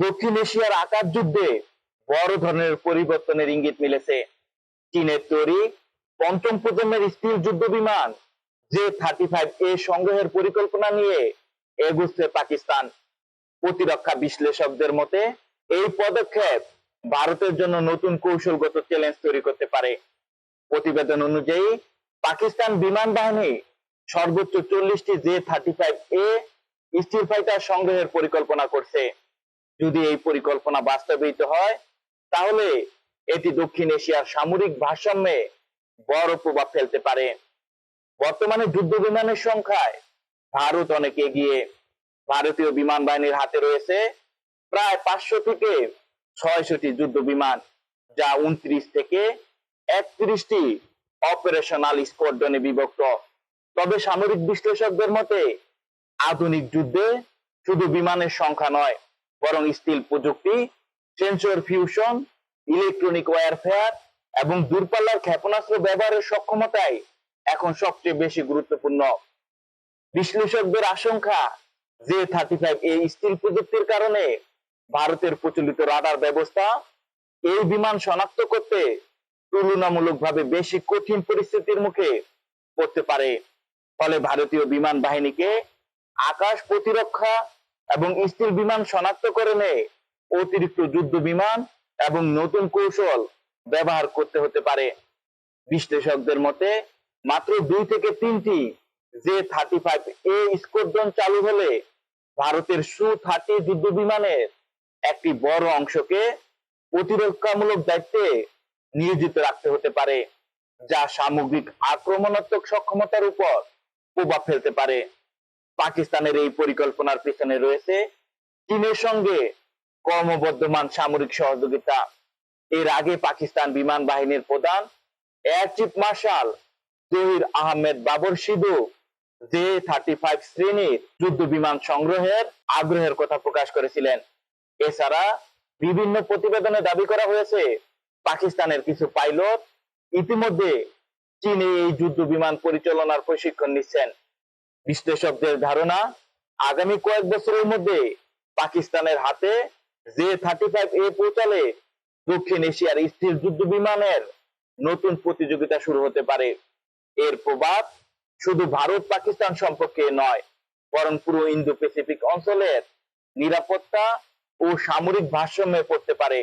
দক্ষিণ এশিয়ার আকাশ যুদ্ধে বড় ধরনের পরিবর্তনের ইঙ্গিত মিলেছে। চীনের তৈরি পঞ্চম প্রজন্মের স্থির যুদ্ধ বিমান J-35A সংগ্রহের পরিকল্পনা নিয়ে এগুচ্ছে পাকিস্তান। প্রতিরক্ষা বিশ্লেষকদের মতে এই পদক্ষেপ ভারতের জন্য নতুন কৌশলগত চ্যালেঞ্জ তৈরি করতে পারে। প্রতিবেদন অনুযায়ী পাকিস্তান বিমান বাহিনী সর্বোচ্চ 40টি J-35A স্টিল ফাইটার সংগ্রহের পরিকল্পনা করছে। যদি এই পরিকল্পনা বাস্তবায়িত হয় তাহলে এটি দক্ষিণ এশিয়ার সামরিক ভারসাম্যে বড় প্রভাব ফেলতে পারে। বর্তমানে যুদ্ধ বিমানের সংখ্যায় ভারত অনেক এগিয়ে। ভারতীয় বিমান বাহিনীর হাতে রয়েছে প্রায় 500 থেকে 600টি যুদ্ধ বিমান, যা 29 থেকে 31টি অপারেশনাল স্কোয়াড্রনে বিভক্ত। তবে সামরিক বিশ্লেষকদের মতে আধুনিক যুদ্ধে শুধু বিমানের সংখ্যা নয়, বরং স্টিল প্রযুক্তি, সেন্সর ফিউশন, ইলেকট্রনিক ওয়ারফেয়ার এবং দূরপাল্লার ক্ষেপণাস্ত্র ব্যবহারের সক্ষমতাই এখন সবচেয়ে বেশি গুরুত্বপূর্ণ। বিশ্লেষকদের আশঙ্কা, J-35A স্টিল প্রযুক্তির কারণে ভারতের প্রচলিত রাডার ব্যবস্থা এই বিমান শনাক্ত করতে তুলনামূলকভাবে বেশি কঠিন পরিস্থিতির মুখে পড়তে পারে। ফলে ভারতীয় বিমান বাহিনীকে আকাশ প্রতিরক্ষা এবং স্টিল বিমান শনাক্তকরণে অতিরিক্ত যুদ্ধ বিমান এবং নতুন কৌশল ব্যবহার করতে হতে পারে। বিশ্লেষকদের মতে মাত্র 2 থেকে 3টি J-35A স্কোয়াড্রন চালু হলে ভারতের Su-30 যুদ্ধ বিমানের একটি বড় অংশকে প্রতিরক্ষামূলক দায়িত্বে নিয়োজিত রাখতে হতে পারে, যা সামগ্রিক আক্রমণাত্মক সক্ষমতার উপর প্রভাব ফেলতে পারে। পাকিস্তানের এই পরিকল্পনার পিছনে রয়েছে চীনের সঙ্গে ক্রমবর্ধমান সামরিক সহযোগিতা। এর আগে পাকিস্তান বিমান বাহিনীর প্রধান air chief marshal Zaheer Ahmed Babar Sidhu J-35 শ্রেণীর যুদ্ধ বিমান সংগ্রহের আগ্রহের কথা প্রকাশ করেছিলেন। এছাড়া বিভিন্ন প্রতিবেদনে দাবি করা হয়েছে পাকিস্তানের কিছু পাইলট ইতিমধ্যে চীনে এই যুদ্ধ বিমান পরিচালনার প্রশিক্ষণ নিচ্ছেন। বিশ্লেষকদের ধারণা, আগামী কয়েক বছরের মধ্যে পাকিস্তানের হাতে J-35A পৌঁছালে দক্ষিণ এশিয়ার স্থির যুদ্ধ বিমানের নতুন প্রতিযোগিতা শুরু হতে পারে। এর প্রভাব শুধু ভারত পাকিস্তান সম্পর্কে নয়, বরং পুরো ইন্দো প্যাসিফিক অঞ্চলের নিরাপত্তা ও সামরিক ভারসাম্যে পড়তে পারে।